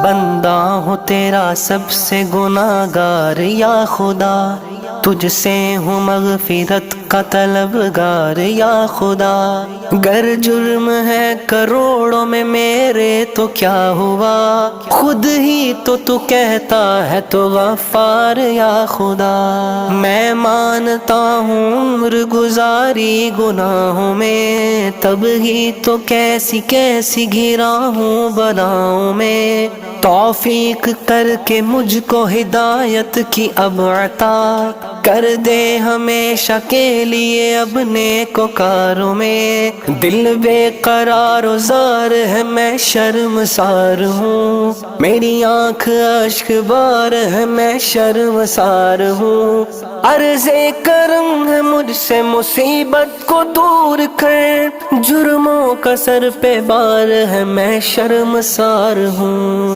بندہ ہوں تیرا سب سے گناہگار یا خدا، تجھ سے ہوں مغفرت کا طلبگار یا خدا۔ گر جرم ہے کروڑوں میں میرے تو کیا ہوا، خود ہی تو کہتا ہے تو غفار یا خدا۔ میں مانتا ہوں عمر گزاری گناہوں میں، تب ہی تو کیسی کیسی گھرا ہوں بلاؤں میں۔ توفیق کر کے مجھ کو ہدایت کی اب عطا کر دے ہمیشہ کے لیے اب نیکوکاروں میں۔ دل بے قرار و زار ہے میں شرمسار ہوں، میری آنکھ اشک بار ہے میں شرمسار ہوں۔ عرض کرم ہے مجھ سے مصیبت کو دور کر، جرموں کا سر پہ بار ہے میں شرمسار ہوں۔